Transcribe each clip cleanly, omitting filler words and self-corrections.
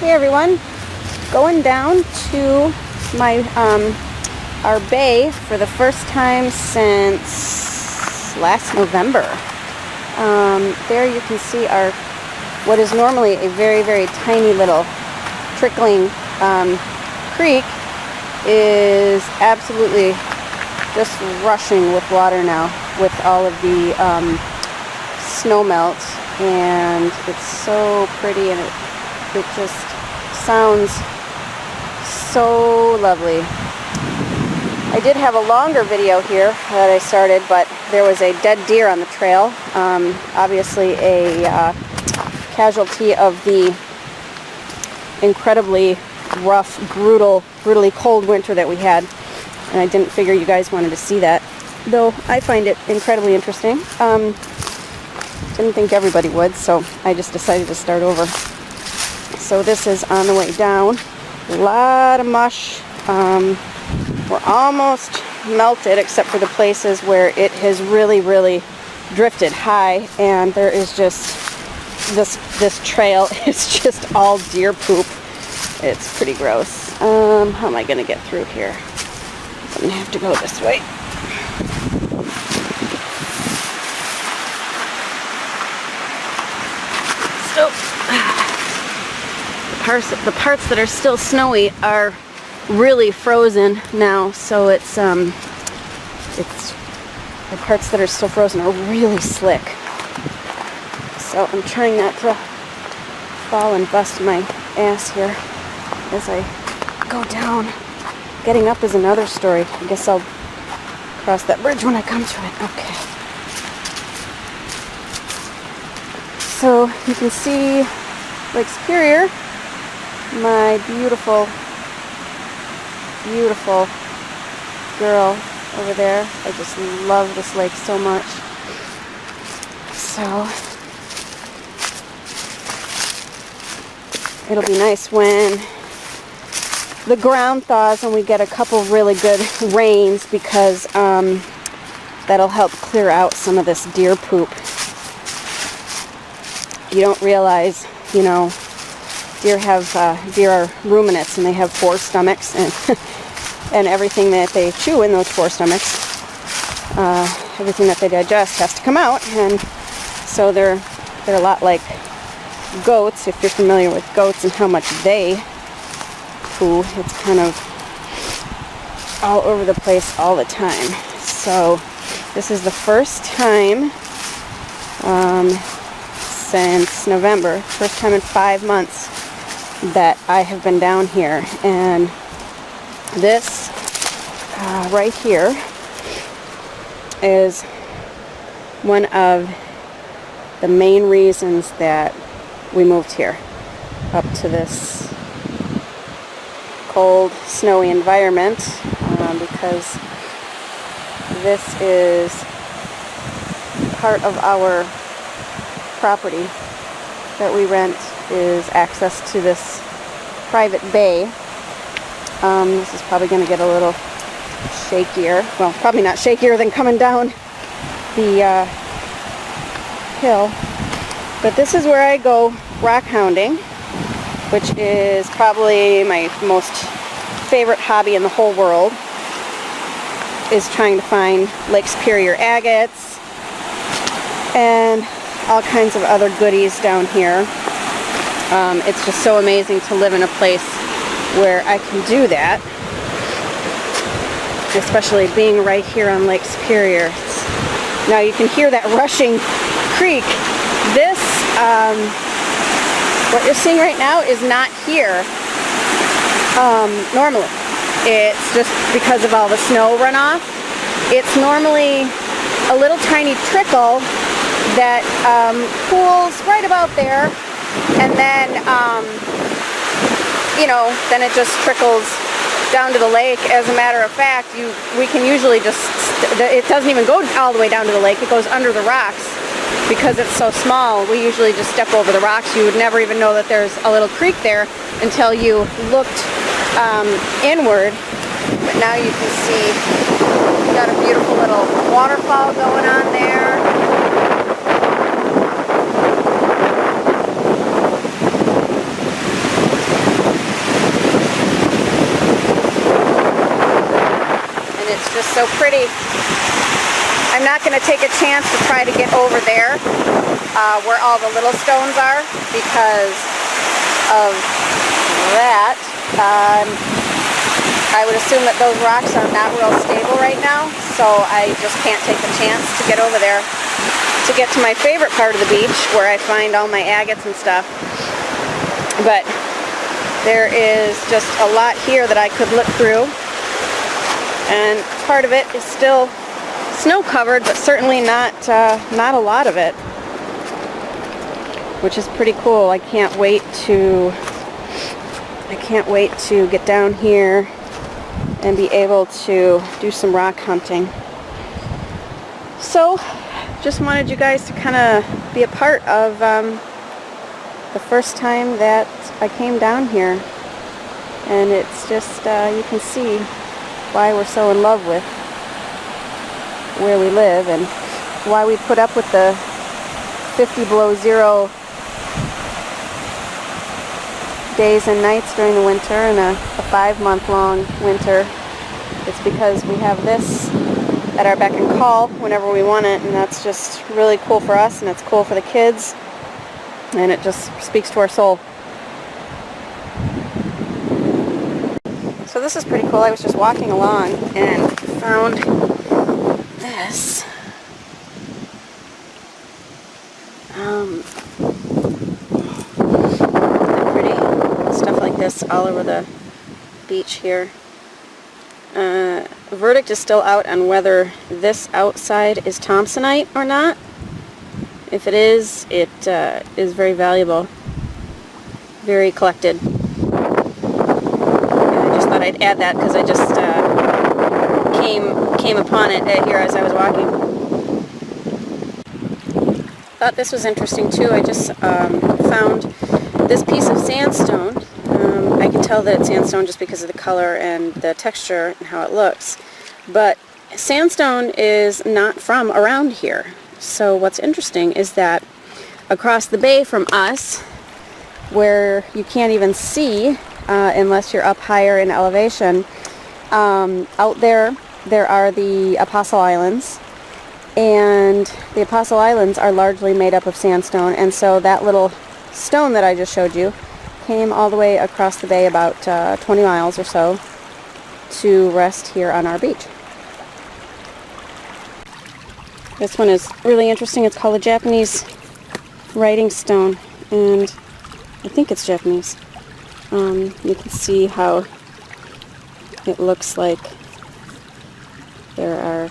Hey everyone, going down to my our bay for the first time since last November. There you can see our what is normally a very, very tiny little trickling creek is absolutely just rushing with water now with all of the snow melt, and it's so pretty, and it just sounds so lovely. I did have a longer video here that I started, but there was a dead deer on the trail. Obviously a casualty of the incredibly rough, brutally cold winter that we had. And I didn't figure you guys wanted to see that, though I find it incredibly interesting. Didn't think everybody would, so I just decided to start over. So this is on the way down. A lot of mush. We're almost melted except for the places where it has really, really drifted high, and there is just this trail is just all deer poop. It's pretty gross. How am I gonna get through here? I'm gonna have to go this way. So the parts that are still snowy are really frozen now, so it's the parts that are still frozen are really slick. So I'm trying not to fall and bust my ass here as I go down. Getting up is another story. I guess I'll cross that bridge when I come to it. Okay. So you can see Lake Superior, my beautiful, beautiful girl over there. I just love this lake so much. So it'll be nice when the ground thaws and we get a couple really good rains, because that'll help clear out some of this deer poop. You don't realize, you know, deer are ruminants, and they have 4 stomachs, and and everything that they chew in those 4 stomachs, everything that they digest has to come out, and so they're a lot like goats, if you're familiar with goats and how much they poo. It's kind of all over the place all the time. So this is the first time since November, first time in 5 months that I have been down here, and this right here is one of the main reasons that we moved here, up to this cold, snowy environment, because this is part of our property that we rent, is access to this private bay. This is probably going to get a little shakier. Well, probably not shakier than coming down the hill. But this is where I go rock hounding, which is probably my most favorite hobby in the whole world, is trying to find Lake Superior agates and all kinds of other goodies down here. It's just so amazing to live in a place where I can do that, especially being right here on Lake Superior. Now you can hear that rushing creek. This, what you're seeing right now is not here normally. It's just because of all the snow runoff. It's normally a little tiny trickle that pools right about there, and then you know, then it just trickles down to the lake. As a matter of fact, we can usually just, it doesn't even go all the way down to the lake, it goes under the rocks. Because it's so small, we usually just step over the rocks. You would never even know that there's a little creek there until you looked inward. But now you can see we've got a beautiful little waterfall going on there. so pretty. I'm not going to take a chance to try to get over there where all the little stones are because of that. I would assume that those rocks are not real stable right now, so I just can't take the chance to get over there to get to my favorite part of the beach where I find all my agates and stuff. But there is just a lot here that I could look through, and part of it is still snow covered, but certainly not a lot of it, which is pretty cool. I can't wait to get down here and be able to do some rock hunting. So just wanted you guys to kind of be a part of the first time that I came down here, and it's just you can see why we're so in love with where we live and why we put up with the 50 below zero days and nights during the winter and a 5-month-long winter. It's because we have this at our beck and call whenever we want it, and that's just really cool for us, and it's cool for the kids, and it just speaks to our soul. So this is pretty cool. I was just walking along and found this. Stuff like this all over the beach here. Verdict is still out on whether this outside is Thompsonite or not. If it is, it is very valuable, very collected. And I just thought I'd add that because I just came upon it here as I was walking. Thought this was interesting too. I just found this piece of sandstone. I can tell that it's sandstone just because of the color and the texture and how it looks. But sandstone is not from around here. So what's interesting is that across the bay from us, where you can't even see unless you're up higher in elevation, out there are the Apostle Islands. And the Apostle Islands are largely made up of sandstone, and so that little stone that I just showed you came all the way across the bay about 20 miles or so to rest here on our beach. This one is really interesting. It's called a Japanese writing stone, and I think it's Japanese. You can see how it looks like there are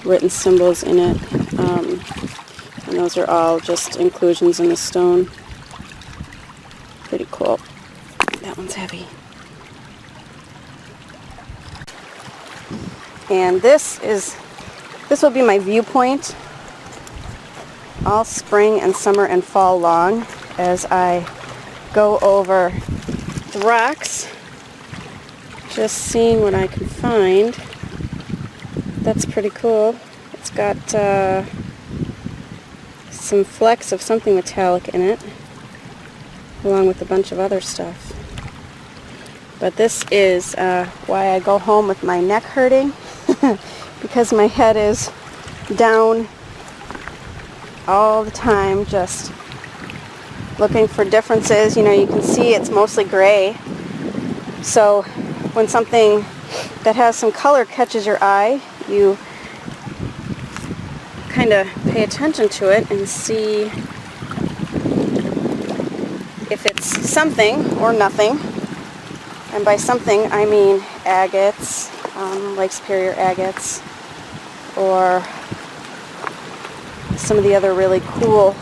written symbols in it, and those are all just inclusions in the stone. Pretty cool. That one's heavy. And this will be my viewpoint all spring and summer and fall long as I go over the rocks, just seeing what I can find. That's pretty cool. It's got some flecks of something metallic in it, along with a bunch of other stuff. But this is why I go home with my neck hurting, because my head is down all the time, just looking for differences. You know, you can see it's mostly gray. So when something that has some color catches your eye, you kind of pay attention to it and see if it's something or nothing. And by something, I mean agates, Lake Superior agates, or some of the other really cool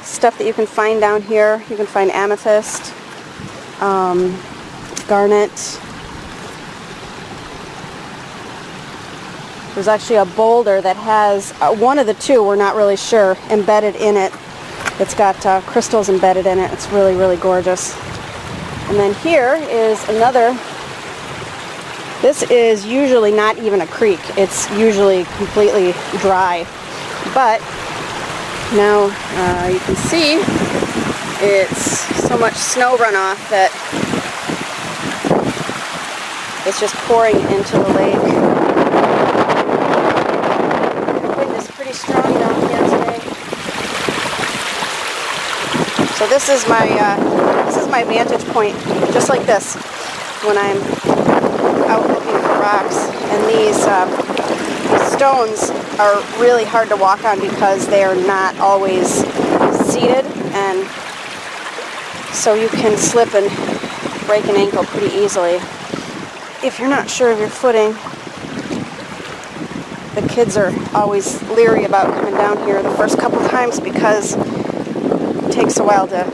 stuff that you can find down here. You can find amethyst, garnet. There's actually a boulder that has one of the two, we're not really sure, embedded in it. It's got crystals embedded in it. It's really, really gorgeous. And then here is another. This is usually not even a creek. It's usually completely dry. But now you can see it's so much snow runoff that It's just pouring into the lake. The wind is pretty strong down here today. So this is my vantage point, just like this, when I'm out looking for rocks. And these stones are really hard to walk on because they are not always seated, and so you can slip and break an ankle pretty easily if you're not sure of your footing. The kids are always leery about coming down here the first couple times because it takes a while to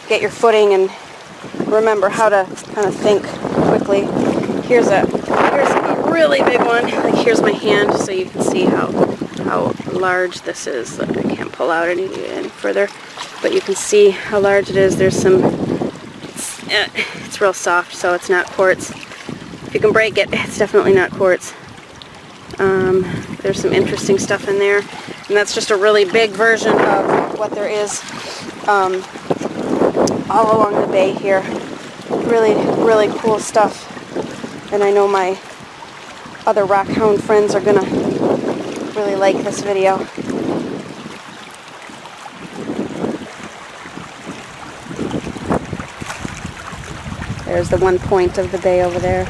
get your footing and remember how to kind of think quickly. Here's a really big one. Like, here's my hand, so you can see how large this is. I can't pull out any further, but you can see how large it is. There's some, it's real soft, so it's not quartz. If you can break it, it's definitely not quartz. There's some interesting stuff in there, and that's just a really big version of what there is all along the bay here. Really, really cool stuff. And I know my other rock hound friends are gonna really like this video. There's the one point of the bay over there.